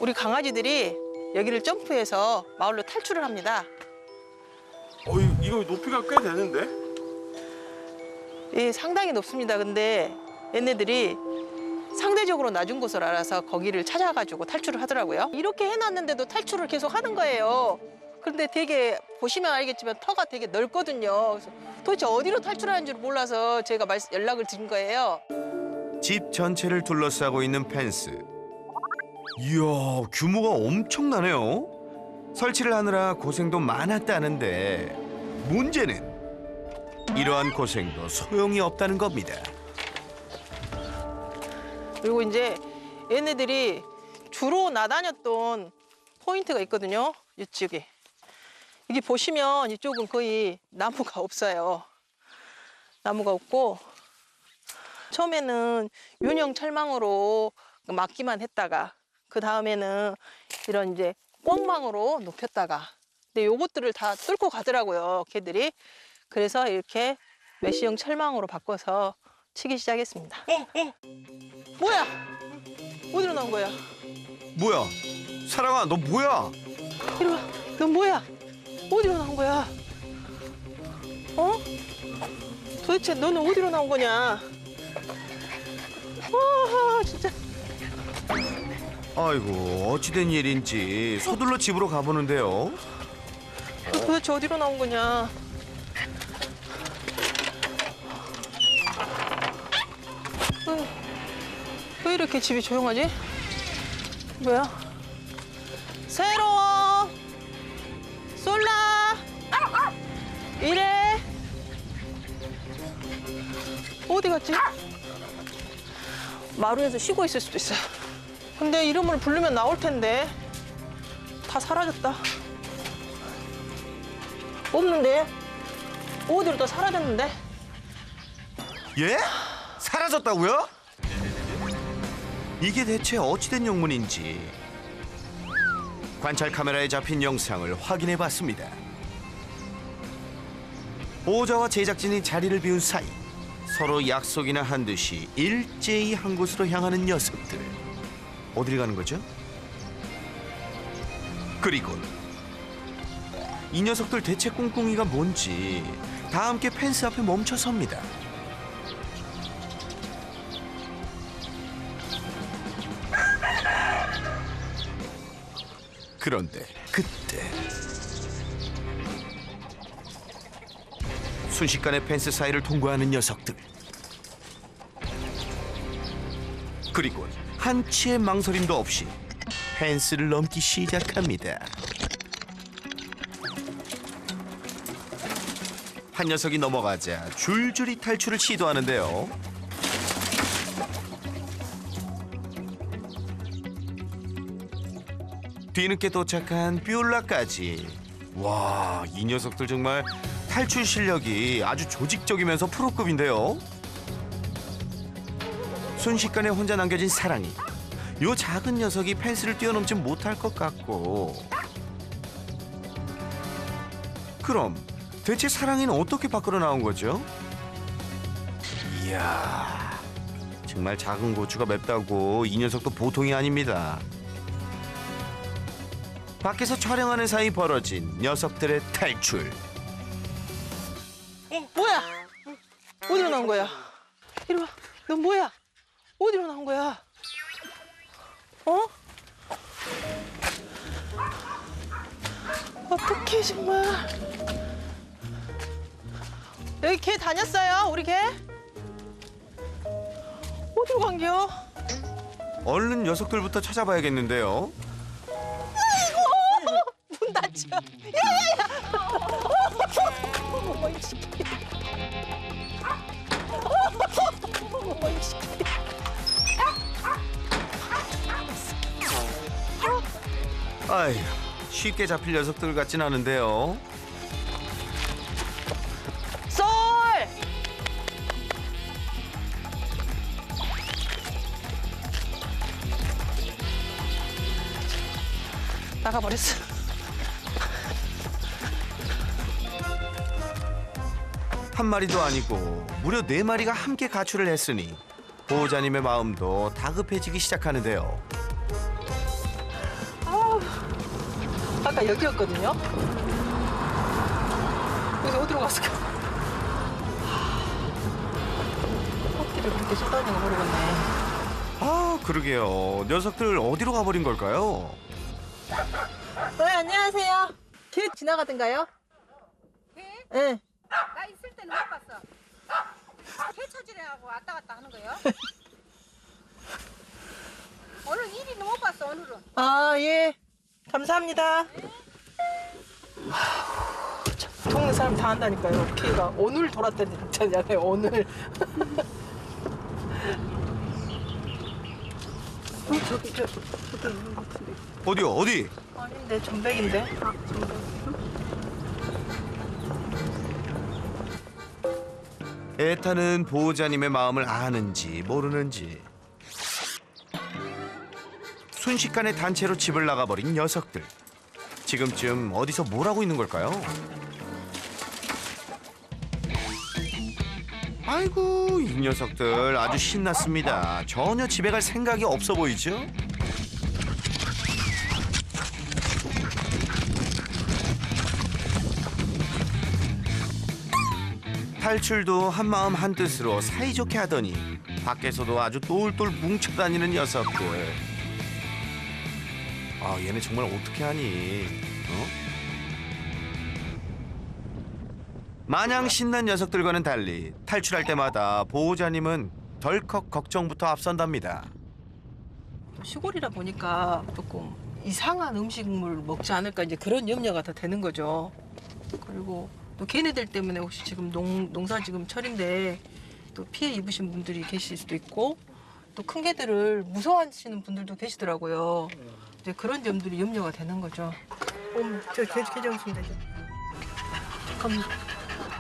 우리 강아지들이 여기를 점프해서 마을로 탈출을 합니다. 이거 높이가 꽤 되는데? 예, 상당히 높습니다. 근데 얘네들이 상대적으로 낮은 곳을 알아서 거기를 찾아가지고 탈출을 하더라고요. 이렇게 해놨는데도 탈출을 계속 하는 거예요. 그런데 되게 보시면 알겠지만 터가 되게 넓거든요. 그래서 도대체 어디로 탈출하는 줄 몰라서 제가 연락을 드린 거예요. 집 전체를 둘러싸고 있는 펜스. 이야, 규모가 엄청나네요. 설치를 하느라 고생도 많았다는데 문제는 이러한 고생도 소용이 없다는 겁니다. 그리고 이제 얘네들이 주로 나다녔던 포인트가 있거든요. 이쪽에. 여기 보시면 이쪽은 거의 나무가 없어요. 나무가 없고 처음에는 윤형 철망으로 막기만 했다가 그 다음에는 이런 이제 꽁망으로 높였다가 근데 요것들을 다 뚫고 가더라고요, 걔들이. 그래서 이렇게 메쉬형 철망으로 바꿔서 치기 시작했습니다. 뭐야? 어디로 나온 거야? 뭐야? 사랑아, 너 뭐야? 이리 와. 넌 뭐야? 어디로 나온 거야? 어? 도대체 너는 어디로 나온 거냐? 와, 진짜. 아이고, 어찌된 일인지 서둘러 집으로 가보는데요. 너 도대체 어디로 나온 거냐? 왜 이렇게 집이 조용하지? 뭐야? 새로워! 솔라! 이래! 어디 갔지? 마루에서 쉬고 있을 수도 있어요. 근데 이름을 부르면 나올 텐데 다 사라졌다. 없는데? 어디로 다 사라졌는데? 예? 사라졌다고요? 이게 대체 어찌된 영문인지 관찰 카메라에 잡힌 영상을 확인해 봤습니다. 보호자와 제작진이 자리를 비운 사이 서로 약속이나 한 듯이 일제히 한 곳으로 향하는 녀석들. 어디를 가는 거죠? 그리고 이 녀석들 대체 꿍꿍이가 뭔지 다 함께 펜스 앞에 멈춰 섭니다. 그런데 그때 순식간에 펜스 사이를 통과하는 녀석들. 그리고 한치의 망설임도 없이 펜스를 넘기 시작합니다. 한 녀석이 넘어가자 줄줄이 탈출을 시도하는데요. 뒤늦게 도착한 뷰라까지. 와, 이 녀석들 정말 탈출 실력이 아주 조직적이면서 프로급인데요. 순식간에 혼자 남겨진 사랑이. 요 작은 녀석이 펜스를 뛰어넘지 못할 것 같고. 그럼 대체 사랑이는 어떻게 밖으로 나온 거죠? 이야, 정말 작은 고추가 맵다고 이 녀석도 보통이 아닙니다. 밖에서 촬영하는 사이 벌어진 녀석들의 탈출. 뭐야? 어디로 나온 거야? 이리 와. 넌 뭐야? 어디로 나온 거야? 어? 어떡해 정말. 여기 개 다녔어요? 우리 개? 어디로 간겨? 얼른 녀석들부터 찾아봐야겠는데요. 문 닫혀. 야야야. 어머 이 새끼. 어머 이 새끼. 아휴, 쉽게 잡힐 녀석들 같진 않은데요. 쏠! 나가버렸어. 한 마리도 아니고 무려 4마리가 함께 가출을 했으니 보호자님의 마음도 다급해지기 시작하는데요. 아까 여기였거든요. 그래서 어디로 갔을까? 껍질을 그렇게 쏟아내는 거 모르겠네. 아, 그러게요. 녀석들 어디로 가버린 걸까요? 네, 안녕하세요. 길 지나가던가요? 개? 네. 나 있을 때는 못 봤어. 개 찾으려고 왔다 갔다 하는 거요? 오늘 일이는 못 봤어, 오늘은. 아, 예. 감사합니다. 참, 동네 사람 다 한다니까요. 피해가 오늘 돌았다는 있잖아요. 오늘. 저기 있는 것 같은데. 어디요? 어디? 아닌데, 전백인데. 애타는 보호자님의 마음을 아는지 모르는지 순식간에 단체로 집을 나가버린 녀석들. 지금쯤 어디서 뭘 하고 있는 걸까요? 아이고, 이 녀석들 아주 신났습니다. 전혀 집에 갈 생각이 없어 보이죠? 탈출도 한마음 한뜻으로 사이좋게 하더니 밖에서도 아주 똘똘 뭉쳐다니는 녀석들. 아, 얘네 정말 어떻게 하니? 어? 마냥 신난 녀석들과는 달리 탈출할 때마다 보호자님은 덜컥 걱정부터 앞선답니다. 또 시골이라 보니까 조금 이상한 음식물 먹지 않을까 이제 그런 염려가 더 되는 거죠. 그리고 또 걔네들 때문에 혹시 지금 농사 지금 철인데 또 피해 입으신 분들이 계실 수도 있고 또 큰 개들을 무서워하시는 분들도 계시더라고요. 이제 그런 점들이 염려가 되는 거죠. 저 개장수인데 잠깐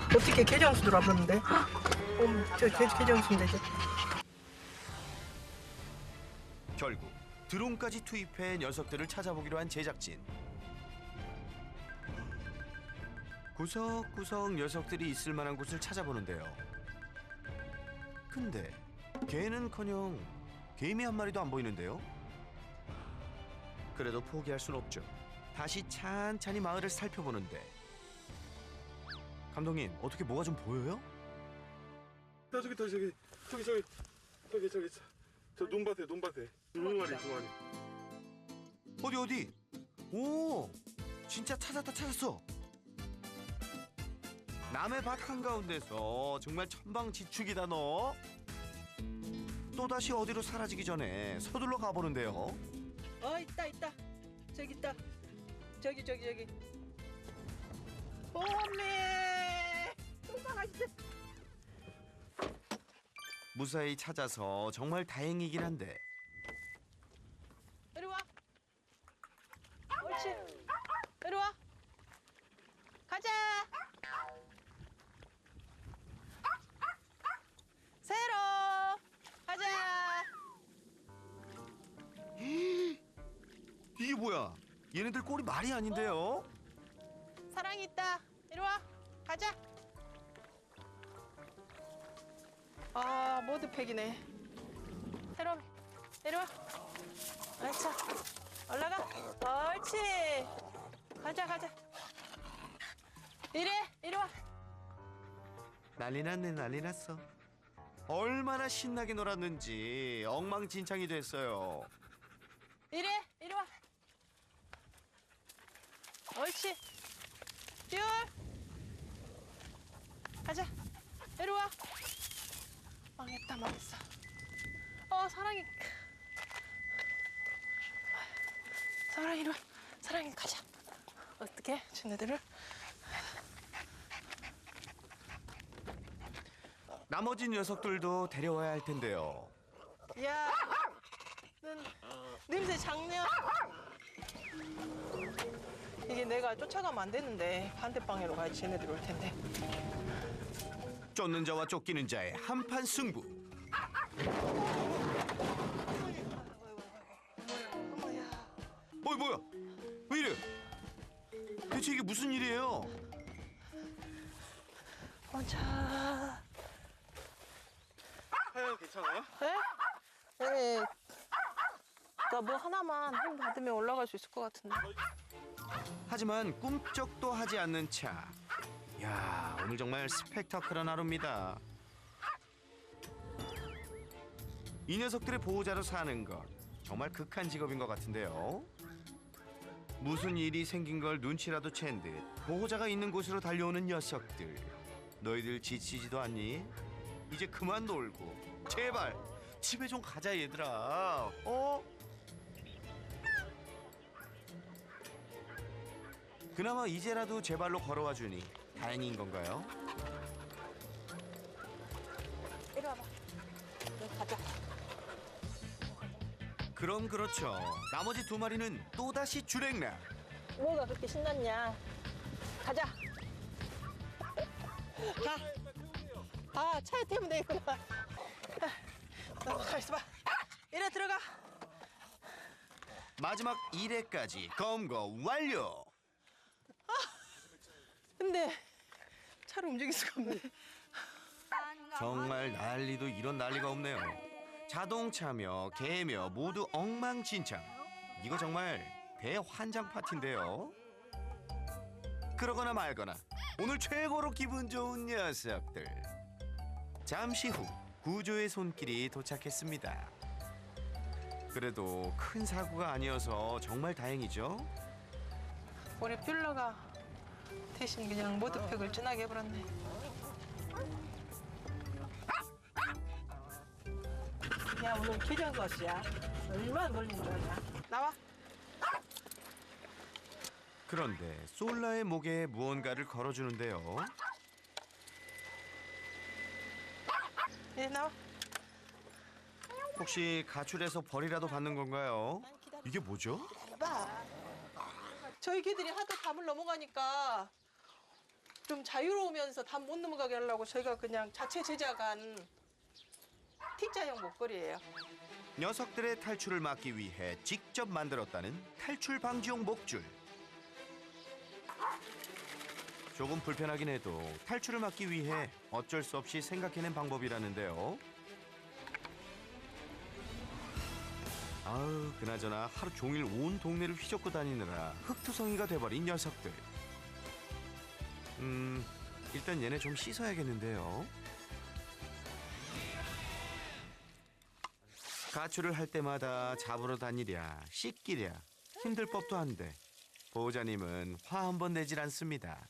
어떻게 개장수들 와봤는데? 저 개장수인데 결국 드론까지 투입해 녀석들을 찾아보기로 한 제작진. 구석구석 녀석들이 있을 만한 곳을 찾아보는데요. 근데 개는커녕 개미 한 마리도 안 보이는데요. 그래도 포기할 순 없죠. 다시 찬찬히 마을을 살펴보는데 감독님, 어떻게 뭐가 좀 보여요? 저기 저 논밭에 두 마리. 어디? 오, 진짜 찾았어. 남의 밭 한가운데서 정말 천방지축이다 너. 또다시 어디로 사라지기 전에 서둘러 가보는데요. 있다. 저기 있다. 저기. 어메. 똥강아지. 무사히 찾아서 정말 다행이긴 한데 이리 와. 옳지. 이리 와. 가자. 새로. 가자. 이게 뭐야? 얘네들 꼴이 말이 아닌데요? 사랑이 있다. 이리 와. 가자. 아, 모드팩이네. 새로. 이리 와. 아차. 올라가. 옳지. 가자. 이리 와. 난리 났어. 얼마나 신나게 놀았는지 엉망진창이 됐어요. 이리 와. 옳지. 듀얼. 가자. 이리 와. 망했어. 사랑이. 사랑이 이리 와. 사랑이 가자. 어떻게? 쟤네들을. 나머지 녀석들도 데려와야 할 텐데요. 야. 냄새 장난. 이게 내가 쫓아가면 안 되는데 반대방향으로 가야지 쟤네들 올 텐데. 쫓는 자와 쫓기는 자의 한판 승부. 뭐야? 왜 이래? 대체 이게 무슨 일이에요? 원차. 하얀 괜찮아요? 네? 네. 나 뭐 하나만 힘 받으면 올라갈 수 있을 것 같은데. 하지만 꿈쩍도 하지 않는 차. 야, 오늘 정말 스펙타클한 하루입니다. 이 녀석들의 보호자로 사는 것 정말 극한 직업인 것 같은데요. 무슨 일이 생긴 걸 눈치라도 챈 듯 보호자가 있는 곳으로 달려오는 녀석들. 너희들 지치지도 않니? 이제 그만 놀고 제발 집에 좀 가자 얘들아. 그나마 이제라도 제 발로 걸어와 주니 다행인 건가요? 이리 와봐. 여기 가자. 그럼 그렇죠. 나머지 두 마리는 또다시 주랭랑. 뭐가 그렇게 신났냐? 가자. 가. 아, 차에 태우면 되겠구나. 가만 있어봐. 이리 들어가. 마지막 1회까지 검거 완료. 근데 차를 움직일 수가 없네. 정말 난리도 이런 난리가 없네요. 자동차며 개며 모두 엉망진창. 이거 정말 대환장 파티인데요. 그러거나 말거나 오늘 최고로 기분 좋은 녀석들. 잠시 후 구조의 손길이 도착했습니다. 그래도 큰 사고가 아니어서 정말 다행이죠. 우리 퓰러가 대신 그냥 모드팩을 진하게 해버렸네. 야, 오늘 기정것이야. 얼마나 걸린 줄 아냐? 나와. 그런데 솔라의 목에 무언가를 걸어주는데요. 네, 나와. 혹시 가출해서 벌이라도 받는 건가요? 이게 뭐죠? 해봐. 저희 개들이 하도 담을 넘어가니까 좀 자유로우면서 담 못 넘어가게 하려고 저희가 그냥 자체 제작한 T자형 목걸이에요. 녀석들의 탈출을 막기 위해 직접 만들었다는 탈출 방지용 목줄. 조금 불편하긴 해도 탈출을 막기 위해 어쩔 수 없이 생각해낸 방법이라는데요. 아우, 그나저나 하루 종일 온 동네를 휘젓고 다니느라 흙투성이가 돼버린 녀석들. 일단 얘네 좀 씻어야겠는데요. 가출을 할 때마다 잡으러 다니랴 씻기랴 힘들 법도 한데 보호자님은 화 한 번 내질 않습니다.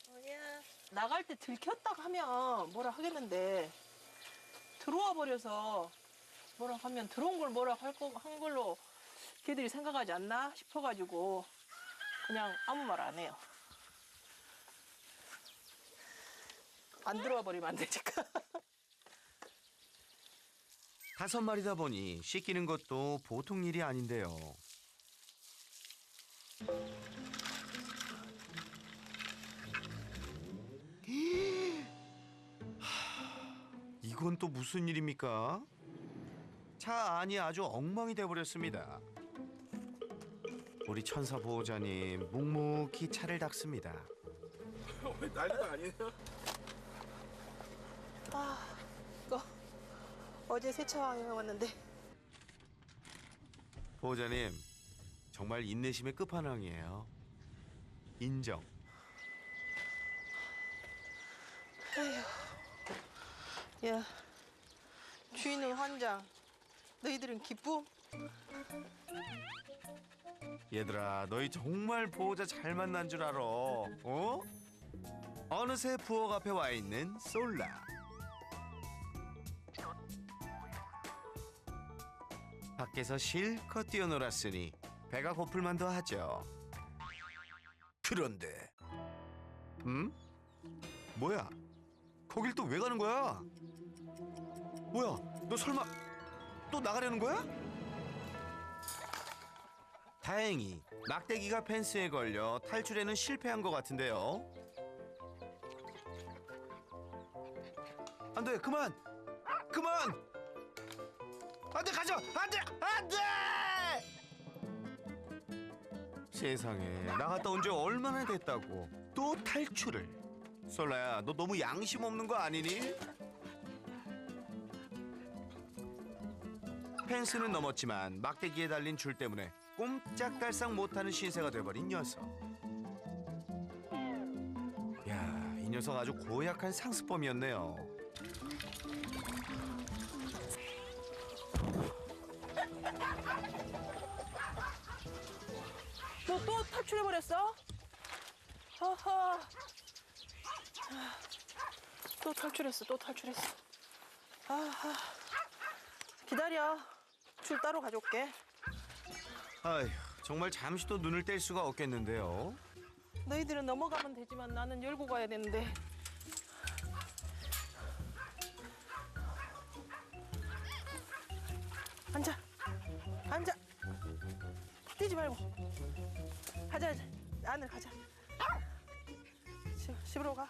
뭐냐? 나갈 때 들켰다고 하면 뭐라 하겠는데 들어와 버려서 뭐라 하면 들어온 걸 뭐라 한 걸로 걔들이 생각하지 않나 싶어가지고 그냥 아무 말 안 해요. 안 들어와 버리면 안 되니까. 5마리다 보니 씻기는 것도 보통 일이 아닌데요. 이건 또 무슨 일입니까? 차 안이 아주 엉망이 돼버렸습니다. 우리 천사 보호자님 묵묵히 차를 닦습니다. 왜 난리가 아니에요? 아, 이거 어제 세차왕에 왔는데 보호자님 정말 인내심의 끝판왕이에요. 인정. 야, 주인은 환장, 너희들은 기쁨? 얘들아, 너희 정말 보호자 잘 만난 줄 알아. 어? 어느새 부엌 앞에 와 있는 솔라. 밖에서 실컷 뛰어놀았으니 배가 고플 만도 하죠. 그런데 뭐야? 거길 또 왜 가는 거야? 뭐야? 너 설마 또 나가려는 거야? 다행히 막대기가 펜스에 걸려 탈출에는 실패한 것 같은데요. 안 돼, 그만! 안 돼, 가져! 안 돼! 세상에, 나갔다 온 지 얼마나 됐다고 또 탈출을. 솔라야, 너 너무 양심 없는 거 아니니? 펜스는 넘었지만 막대기에 달린 줄 때문에 꼼짝달싹 못하는 신세가 돼버린 녀석. 야, 이 녀석 아주 고약한 상습범이었네요. 너 또 탈출해버렸어? 허허. 또 탈출했어, 또 탈출했어. 아하. 기다려. 줄 따로 가져올게. 아휴, 정말 잠시도 눈을 뗄 수가 없겠는데요. 너희들은 넘어가면 되지만 나는 열고 가야 되는데. 앉아. 앉아. 뛰지 말고. 가자. 안으로 가자. 집으로 가.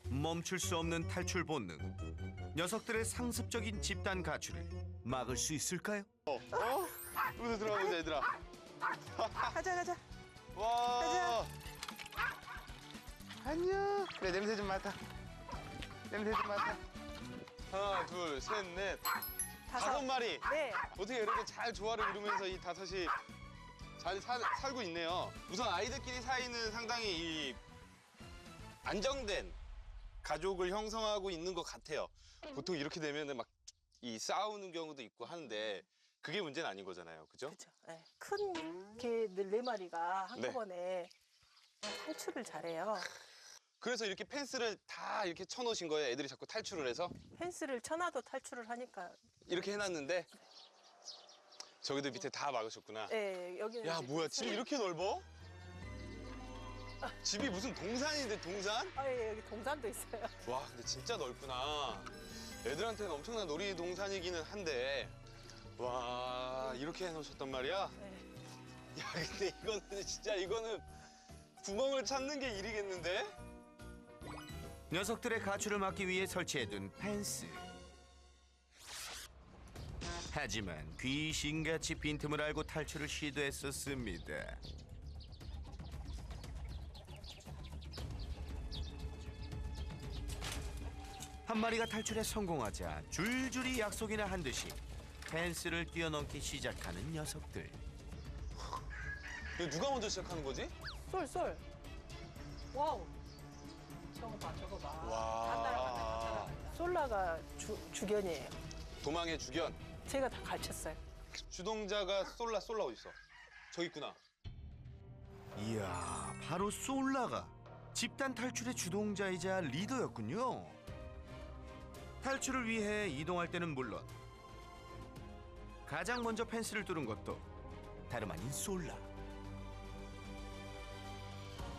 멈출 수 없는 탈출 본능. 녀석들의 상습적인 집단 가출을 막을 수 있을까요? 우리 들어가보자 얘들아. 가자. 와. 가자. 안녕. 그래 냄새 좀 맡아. 냄새 좀 맡아. 하나, 둘, 셋, 넷. 5마리. 네. 어떻게 이렇게 잘 조화를 이루면서 이 5이 잘 살고 있네요. 우선 아이들끼리 사이는 상당히 이 안정된 가족을 형성하고 있는 것 같아요. 보통 이렇게 되면은 막 이 싸우는 경우도 있고 하는데 그게 문제는 아닌 거잖아요, 그죠? 그렇죠. 네. 큰 개들 4마리가 한꺼번에 탈출을 잘해요. 그래서 이렇게 펜스를 다 이렇게 쳐놓으신 거예요? 애들이 자꾸 탈출을 해서? 펜스를 쳐놔도 탈출을 하니까. 이렇게 해놨는데 저기도 밑에 다 막으셨구나. 네, 여기는. 야, 이제 뭐야, 펜스를- 집이 이렇게 넓어? 집이 무슨 동산인데, 동산? 아, 예, 여기 동산도 있어요. 와, 근데 진짜 넓구나. 애들한테는 엄청난 놀이동산이기는 한데 와, 이렇게 해놓으셨단 말이야? 네. 야, 근데 이거는 진짜 이거는 구멍을 찾는 게 일이겠는데? 녀석들의 가출을 막기 위해 설치해둔 펜스. 하지만 귀신같이 빈틈을 알고 탈출을 시도했었습니다. 한 마리가 탈출에 성공하자 줄줄이 약속이나 한 듯이 펜스를 뛰어넘기 시작하는 녀석들. 이거 누가 먼저 시작하는 거지? 쏠. 와우. 저거 봐. 와. 다 따라간다. 솔라가 주견이에요. 도망의 주견. 제가 다 가르쳤어요. 주동자가 솔라 어디 있어? 저기 있구나. 이야, 바로 솔라가 집단 탈출의 주동자이자 리더였군요. 탈출을 위해 이동할 때는 물론 가장 먼저 펜스를 뚫은 것도 다름 아닌 솔라.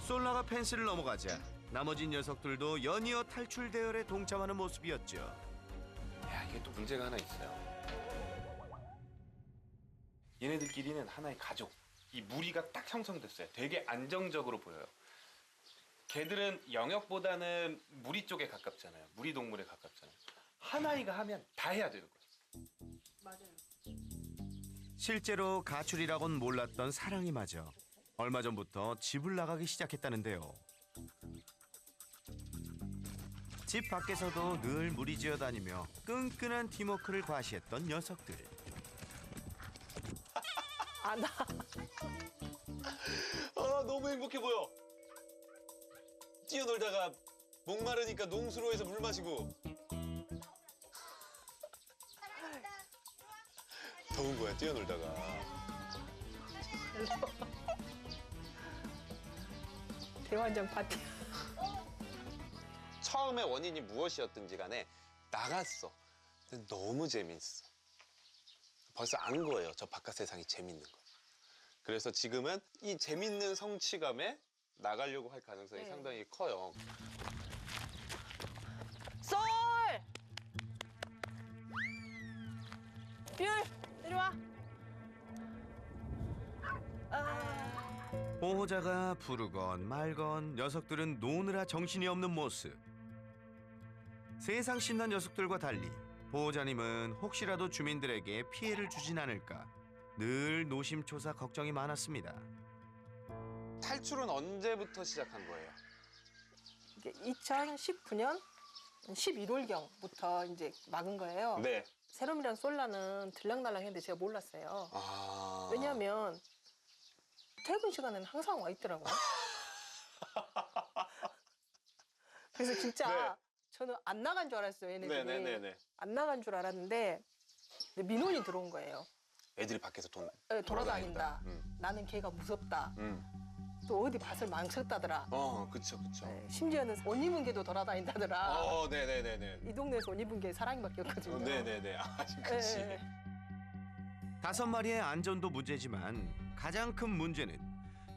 솔라가 펜스를 넘어가자 나머지 녀석들도 연이어 탈출 대열에 동참하는 모습이었죠. 야, 이게 또 문제가 하나 있어요. 얘네들끼리는 하나의 가족. 이 무리가 딱 형성됐어요. 되게 안정적으로 보여요. 걔들은 영역보다는 무리 쪽에 가깝잖아요. 무리 동물에 가깝잖아요. 하나이가 하면 다 해야 되는 거예요. 맞아요. 실제로 가출이라곤 몰랐던 사랑이마저 얼마 전부터 집을 나가기 시작했다는데요. 집 밖에서도 늘 무리지어 다니며 끈끈한 팀워크를 과시했던 녀석들. 나. 아, 너무 행복해 보여. 뛰어놀다가 목마르니까 농수로에서 물 마시고. 더운 거야, 뛰어놀다가. 대환장 파티. 처음에 원인이 무엇이었든지 간에 나갔어. 근데 너무 재밌어. 벌써 안 거예요, 저 바깥 세상이 재밌는 거. 그래서 지금은 이 재밌는 성취감에 나가려고 할 가능성이 네. 상당히 커요. 쏠! 귤, 이리 와. 보호자가 부르건 말건 녀석들은 노느라 정신이 없는 모습. 세상 신난 녀석들과 달리 보호자님은 혹시라도 주민들에게 피해를 주진 않을까 늘 노심초사 걱정이 많았습니다. 탈출은 언제부터 시작한 거예요? 이게 2019년 11월경부터 이제 막은 거예요. 네. 세롬이랑 솔라는 들락날락 했는데 제가 몰랐어요. 아. 왜냐하면 퇴근 시간에는 항상 와 있더라고요. 그래서 진짜 네. 저는 안 나간 줄 알았어요, 얘네들이. 네네네네. 안 나간 줄 알았는데 근데 민원이 들어온 거예요. 애들이 밖에서 돌아다닌다. 음. 나는 걔가 무섭다. 음. 또 어디 밭을 망쳤다더라. 그쵸. 네, 심지어는 옷 입은 개도 돌아다닌다더라. 네네네네. 이 동네에서 옷 입은 게 사랑이밖에 없거든요. 네네네. 그치. 네. 5마리의 안전도 문제지만 가장 큰 문제는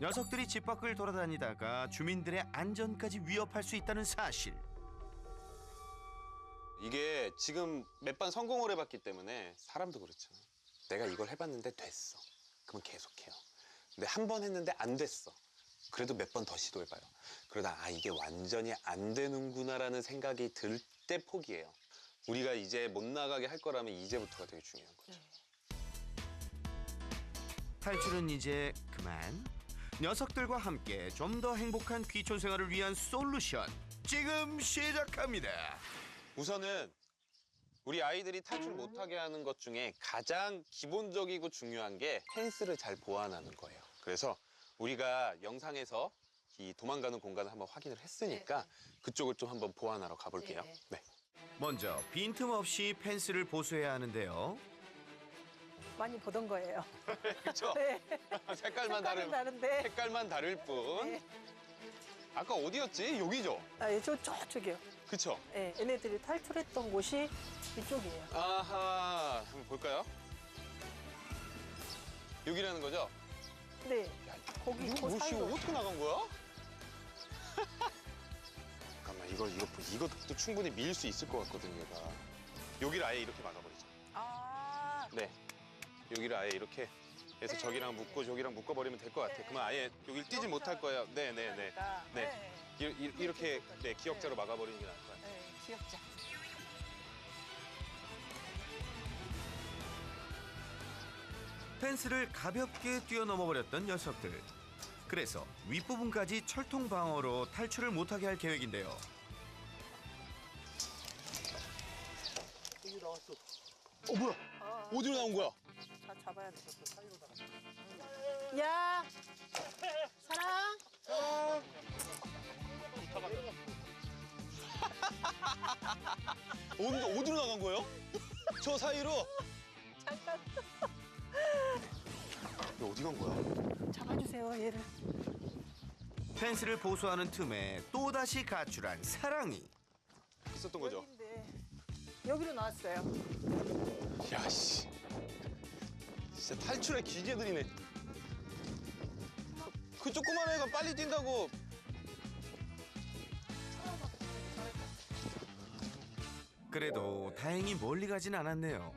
녀석들이 집 밖을 돌아다니다가 주민들의 안전까지 위협할 수 있다는 사실. 이게 지금 몇 번 성공을 해봤기 때문에 사람도 그렇잖아. 내가 이걸 해봤는데 됐어. 그러면 계속해요. 근데 한 번 했는데 안 됐어. 그래도 몇 번 더 시도해봐요. 그러다 이게 완전히 안 되는구나라는 생각이 들 때 포기해요. 우리가 이제 못 나가게 할 거라면 이제부터가 되게 중요한 거죠. 탈출은 이제 그만. 녀석들과 함께 좀 더 행복한 귀촌 생활을 위한 솔루션 지금 시작합니다. 우선은 우리 아이들이 탈출 못하게 하는 것 중에 가장 기본적이고 중요한 게 펜스를 잘 보완하는 거예요. 그래서 우리가 영상에서 이 도망가는 공간을 한번 확인을 했으니까 그쪽을 좀 한번 보완하러 가볼게요. 네. 먼저 빈틈없이 펜스를 보수해야 하는데요. 많이 보던 거예요. 그렇죠? 네. 색깔만 다른데. 색깔만 다를 뿐. 네. 아까 어디였지? 여기죠? 저쪽이요. 그쵸? 네, 얘네들이 탈출했던 곳이 이쪽이에요. 아하. 한번 볼까요? 여기라는 거죠? 네. 거기 이거 그 뭐 사이로. 어떻게 나간 거야? 잠깐만 이것도 충분히 밀 수 있을 것 같거든요, 얘가. 여기를 아예 이렇게 막아버리자. 아. 네. 여기를 아예 이렇게 해서 저기랑 묶고 저기랑 묶어버리면 될 것 같아요. 그러면 아예 여기를 뛰지 못할 거예요. 네네네. 그러니까. 네. 이렇게 네, 기역자로 막아버리는 게 나을 것 같아요. 네, 기억자. 펜스를 가볍게 뛰어넘어 버렸던 녀석들. 그래서 윗부분까지 철통 방어로 탈출을 못하게 할 계획인데요. 뭐야? 어디로 나온 거야? 다 잡아야 돼. 야, 사랑. 어디로 나간 거예요? 저 사이로? 잠깐 어디 간 거야? 잡아주세요, 얘를. 펜스를 보수하는 틈에 또다시 가출한 사랑이. 있었던 거죠? 여기인데 여기로 나왔어요. 야, 씨. 진짜 탈출의 기계들이네. 그 조그만 애가 빨리 뛴다고. 그래도 다행히 멀리 가진 않았네요.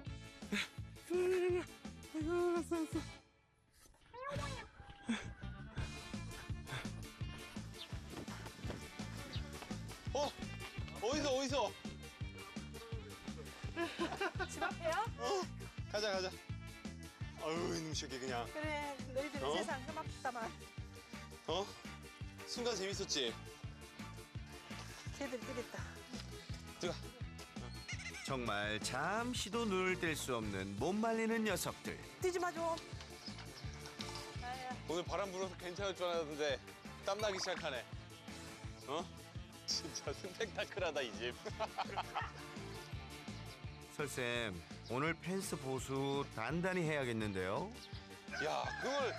어디서? 집 앞에요? 가자. 아유, 이놈 새끼 그냥. 그래, 너희들 어? 세상 흠없다만. 순간 재밌었지? 걔들 뛰겠다. 들어가. 정말 잠시도 눈을 뗄 수 없는 못 말리는 녀석들. 뛰지 마 좀. 아야. 오늘 바람 불어서 괜찮을 줄 알았는데 땀나기 시작하네. 진짜 스펙타클하다, 이 집. 설쌤, 오늘 펜스 보수 단단히 해야겠는데요. 야, 그걸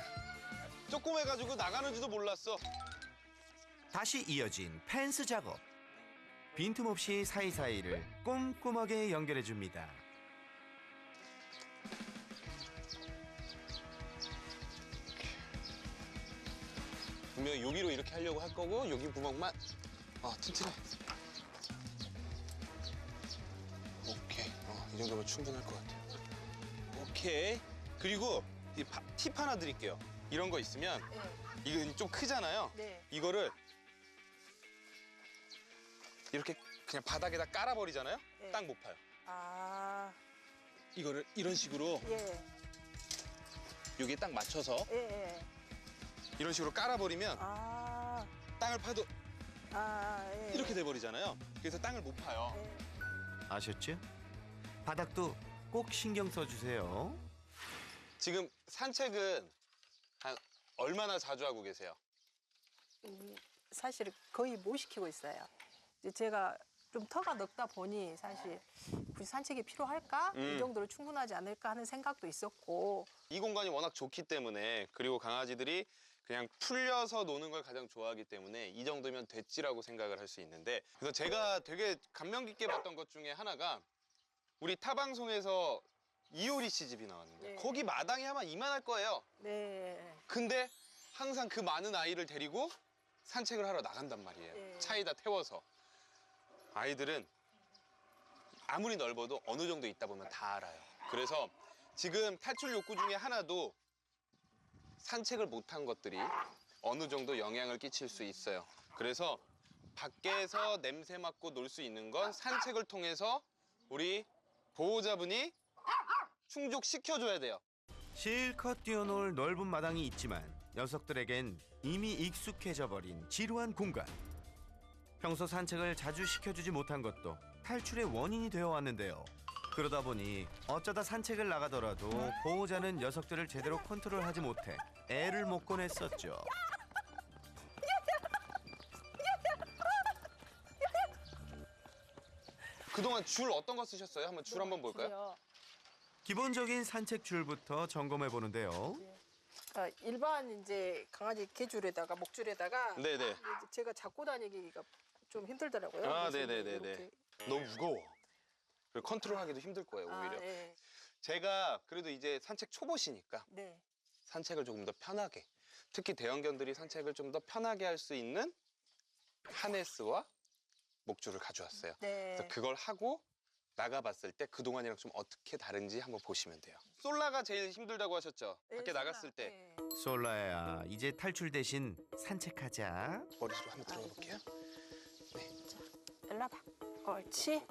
조그매가지고 나가는지도 몰랐어. 다시 이어진 펜스 작업. 빈틈없이 사이사이를 꼼꼼하게 연결해줍니다. 분명히 여기로 이렇게 하려고 할 거고 여기 구멍만 튼튼해. 오케이. 이 정도면 충분할 것 같아요. 오케이. 그리고 팁 하나 드릴게요. 이런 거 있으면 네. 이건 좀 크잖아요. 네. 이거를 이렇게 그냥 바닥에다 깔아버리잖아요. 네. 딱 못 파요. 아, 이거를 이런 식으로 예, 여기에 딱 맞춰서 예. 이런 식으로 깔아버리면 아, 땅을 파도 예. 이렇게 돼버리잖아요. 그래서 땅을 못 파요. 예. 아셨죠? 바닥도 꼭 신경 써주세요. 지금 산책은 한 얼마나 자주 하고 계세요? 사실 거의 못 시키고 있어요. 이제 제가 좀 터가 넓다 보니 사실 굳이 산책이 필요할까? 이 정도로 충분하지 않을까 하는 생각도 있었고. 이 공간이 워낙 좋기 때문에, 그리고 강아지들이 그냥 풀려서 노는 걸 가장 좋아하기 때문에 이 정도면 됐지라고 생각을 할 수 있는데, 그래서 제가 되게 감명 깊게 봤던 것 중에 하나가 우리 타방송에서 이효리 씨 집이 나왔는데 네. 거기 마당이 아마 이만할 거예요. 네. 근데 항상 그 많은 아이를 데리고 산책을 하러 나간단 말이에요. 네. 차에다 태워서. 아이들은 아무리 넓어도 어느 정도 있다 보면 다 알아요. 그래서 지금 탈출 욕구 중에 하나도 산책을 못한 것들이 어느 정도 영향을 끼칠 수 있어요. 그래서 밖에서 냄새 맡고 놀 수 있는 건 산책을 통해서 우리 보호자분이 충족시켜줘야 돼요. 실컷 뛰어놀 넓은 마당이 있지만 녀석들에겐 이미 익숙해져 버린 지루한 공간. 평소 산책을 자주 시켜주지 못한 것도 탈출의 원인이 되어 왔는데요. 그러다 보니 어쩌다 산책을 나가더라도 보호자는 녀석들을 제대로 컨트롤하지 못해 애를 먹곤 했었죠. 그동안 줄 어떤 거 쓰셨어요? 한번 줄 한번 볼까요? 줄이요. 기본적인 산책 줄부터 점검해 보는데요. 그러니까 일반 이제 강아지 개줄에다가 목줄에다가 네네. 이제 제가 잡고 다니기가 좀 힘들더라고요. 아, 그래서 네네네네. 이렇게. 너무 무거워. 그리고 컨트롤하기도 힘들 거예요, 오히려. 아, 네. 제가 그래도 이제 산책 초보시니까 네. 산책을 조금 더 편하게, 특히 대형견들이 산책을 좀 더 편하게 할 수 있는 하네스와 목줄을 가져왔어요. 네. 그래서 그걸 하고 나가봤을 때 그동안이랑 좀 어떻게 다른지 한번 보시면 돼요. 솔라가 제일 힘들다고 하셨죠? 네, 밖에 솔라. 나갔을 때. 네. 솔라야, 이제 탈출 대신 산책하자. 머리로 한번 들어가 볼게요. 일로 와봐. 옳지.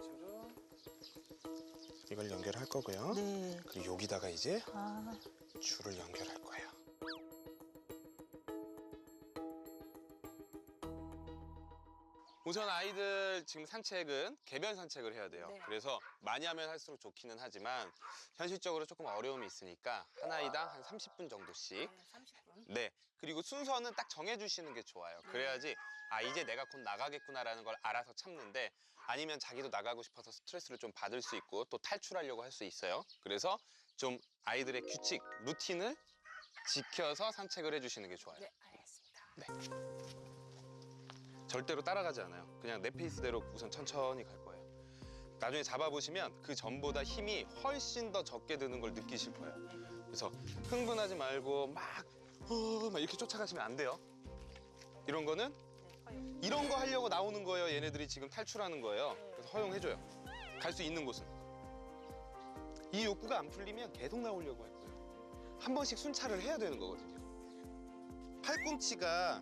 이걸 연결할 거고요. 네. 그리고 여기다가 이제 아, 줄을 연결할 거예요. 우선 아이들 지금 산책은 개별 산책을 해야 돼요. 네. 그래서 많이 하면 할수록 좋기는 하지만 현실적으로 조금 어려움이 있으니까 한 아이당 한 30분 정도씩. 네, 30분. 네. 그리고 순서는 딱 정해주시는 게 좋아요. 그래야지 아 이제 내가 곧 나가겠구나라는 걸 알아서 참는데, 아니면 자기도 나가고 싶어서 스트레스를 좀 받을 수 있고 또 탈출하려고 할 수 있어요. 그래서 좀 아이들의 규칙, 루틴을 지켜서 산책을 해주시는 게 좋아요. 네, 알겠습니다. 절대로 따라가지 않아요. 그냥 내 페이스대로 우선 천천히 갈 거예요. 나중에 잡아보시면 그 전보다 힘이 훨씬 더 적게 드는 걸 느끼실 거예요. 그래서 흥분하지 말고 막 이렇게 쫓아가시면 안 돼요. 이런 거는 이런 거 하려고 나오는 거예요. 얘네들이 지금 탈출하는 거예요. 그래서 허용해줘요. 갈 수 있는 곳은. 이 욕구가 안 풀리면 계속 나오려고 할 거예요. 한 번씩 순찰을 해야 되는 거거든요. 팔꿈치가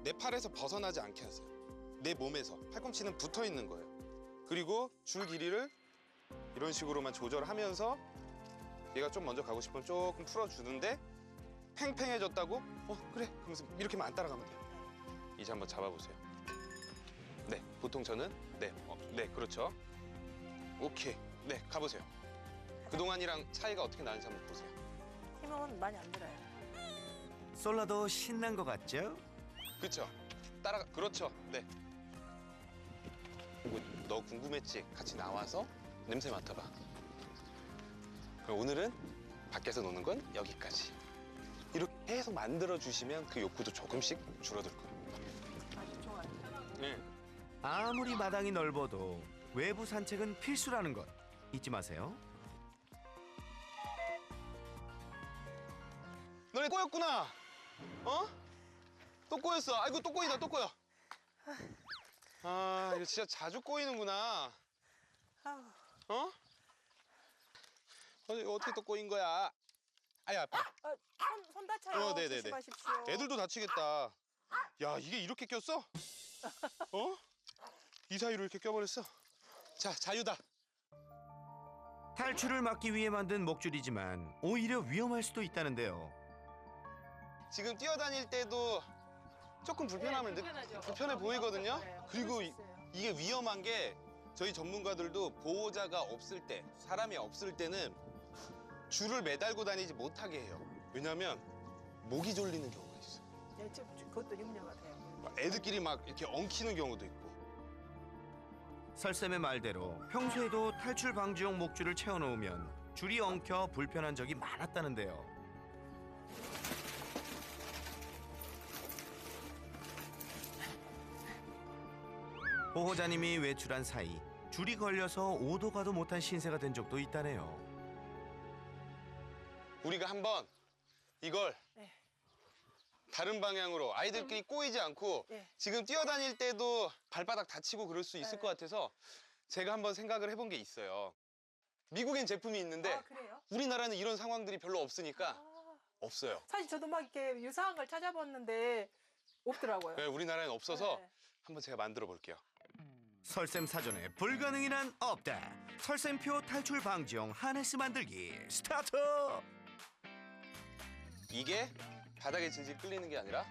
내 팔에서 벗어나지 않게 하세요. 내 몸에서. 팔꿈치는 붙어 있는 거예요. 그리고 줄 길이를 이런 식으로만 조절하면서 얘가 좀 먼저 가고 싶으면 조금 풀어주는데, 팽팽해졌다고? 그래. 그러면서 이렇게만 안 따라가면 돼요. 이제 한번 잡아보세요. 네, 보통 저는 네, 그렇죠. 오케이. 네, 가보세요. 그동안이랑 차이가 어떻게 나는지 한번 보세요. 힘은 많이 안 들어요. 솔라도 신난 것 같죠? 그렇죠. 따라가. 그렇죠. 네. 그리고 너 궁금했지? 같이 나와서 냄새 맡아봐. 그럼 오늘은 밖에서 노는 건 여기까지. 이렇게 계속 만들어 주시면 그 욕구도 조금씩 줄어들 거예요. 아주 좋아요. 네. 아무리 마당이 넓어도 외부 산책은 필수라는 것 잊지 마세요. 너네 꼬였구나. 어? 또 꼬였어. 아이고 또 꼬이다. 또 꼬여. 아 이거 진짜 자주 꼬이는구나. 아우, 어? 이거 어떻게 또 꼬인 거야? 아야 아파. 손 다쳐요. 네네네. 조심하십시오. 애들도 다치겠다. 야 이게 이렇게 꼈어? 어? 이 사이로 이렇게 껴버렸어. 자 자유다. 탈출을 막기 위해 만든 목줄이지만 오히려 위험할 수도 있다는데요. 지금 뛰어다닐 때도 조금 불편함을 네, 불편하죠. 불편해 보이거든요. 그래요. 그리고 그럴 수 있어요. 이게 위험한 게 저희 전문가들도 보호자가 없을 때, 사람이 없을 때는 줄을 매달고 다니지 못하게 해요. 왜냐면 목이 졸리는 경우가 있어요. 네, 그것도 염려 같아요. 막 애들끼리 막 이렇게 엉키는 경우도 있고. 설쌤의 말대로 평소에도 탈출 방지용 목줄을 채워놓으면 줄이 엉켜 불편한 적이 많았다는데요. 보호자님이 외출한 사이 줄이 걸려서 오도 가도 못한 신세가 된 적도 있다네요. 우리가 한번 이걸 네. 다른 방향으로 아이들끼리 꼬이지 않고 네. 지금 뛰어다닐 때도 발바닥 다치고 그럴 수 있을 네. 것 같아서 제가 한번 생각을 해본 게 있어요. 미국엔 제품이 있는데 아, 그래요? 우리나라는 이런 상황들이 별로 없으니까 없어요. 사실 저도 막 이렇게 유사한 걸 찾아봤는데 없더라고요. 네, 우리나라엔 없어서 네. 한번 제가 만들어 볼게요. 설쌤 사전에 불가능이란 없다. 설쌤표 탈출 방지용 하네스 만들기 스타트! 이게 바닥에 질질 끌리는 게 아니라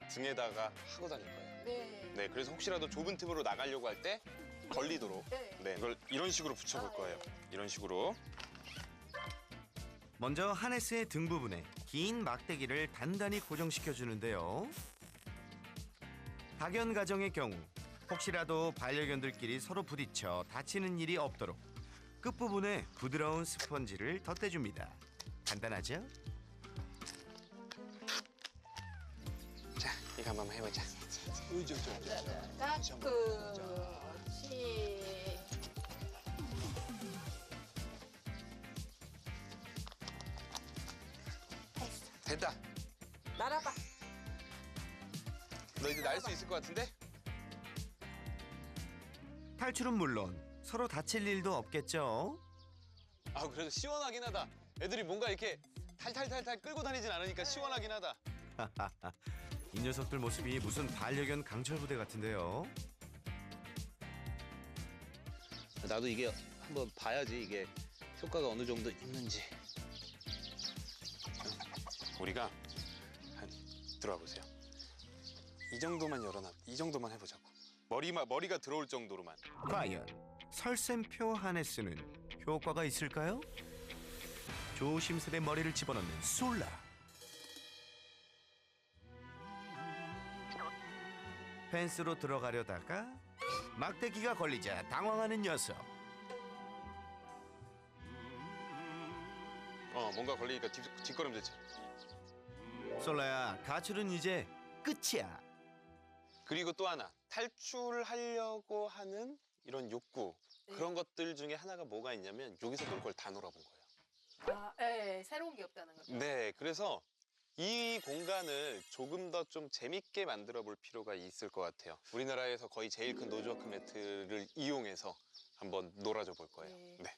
등에다가 하고 다닐 거예요. 네. 네, 그래서 혹시라도 좁은 틈으로 나가려고 할 때 걸리도록 네, 이걸 이런 식으로 붙여볼 거예요. 이런 식으로. 먼저 하네스의 등 부분에 긴 막대기를 단단히 고정시켜 주는데요. 박연 가정의 경우 혹시라도 반려견들끼리 서로 부딪혀 다치는 일이 없도록 끝부분에 부드러운 스펀지를 덧대줍니다. 간단하죠? 자, 이거 한번 해보자. 그렇지. 됐다. 날아봐. 너 이제 날 수 있을 것 같은데? 탈출은 물론 서로 다칠 일도 없겠죠? 아, 그래도 시원하긴 하다. 애들이 뭔가 이렇게 탈탈탈탈 끌고 다니진 않으니까 시원하긴 하다. 이 녀석들 모습이 무슨 반려견 강철부대 같은데요. 나도 이게 한번 봐야지 이게 효과가 어느 정도 있는지. 우리가 한 들어와 보세요. 이 정도만 열어놔. 이 정도만 해보자고. 머리가 들어올 정도로만. 과연 설쌤표 하네스는 효과가 있을까요? 조심스레 머리를 집어넣는 솔라. 펜스로 들어가려다가 막대기가 걸리자 당황하는 녀석. 뭔가 걸리니까 뒷걸음질. 솔라야, 가출은 이제 끝이야. 그리고 또 하나, 탈출하려고 하는 이런 욕구. 그런 것들 중에 하나가 뭐가 있냐면 여기서 놀 걸 다 놀아본 거예요. 아, 예, 새로운 게 없다는 거죠. 네, 그래서 이 공간을 조금 더 좀 재밌게 만들어 볼 필요가 있을 것 같아요. 우리나라에서 거의 제일 큰 노즈워크 매트를 이용해서 한번 놀아줘 볼 거예요. 네. 네.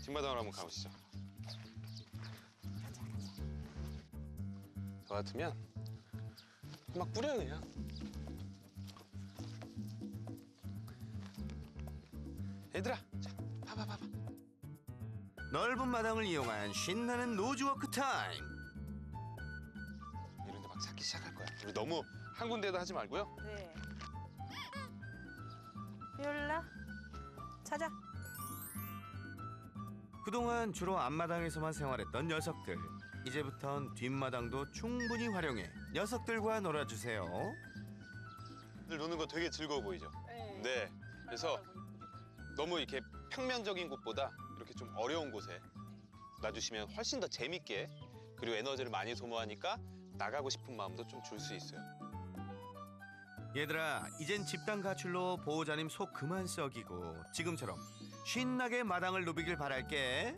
뒷마당으로 한번 가보시죠. 저 같으면 막 뿌려요, 그냥. 얘들아, 자, 봐봐. 넓은 마당을 이용한 신나는 노즈워크 타임. 이런 데 막 찾기 시작할 거야. 우리 너무 한 군데도 하지 말고요. 네. 비올라, 찾아. 그동안 주로 앞마당에서만 생활했던 녀석들. 이제부턴 뒷마당도 충분히 활용해 녀석들과 놀아주세요. 늘 노는 거 되게 즐거워 보이죠? 네. 네. 그래서 너무 이렇게 평면적인 곳보다 이렇게 좀 어려운 곳에 놔주시면 훨씬 더 재밌게 그리고 에너지를 많이 소모하니까 나가고 싶은 마음도 좀 줄 수 있어요. 얘들아, 이젠 집단 가출로 보호자님 속 그만 썩이고 지금처럼 신나게 마당을 누비길 바랄게.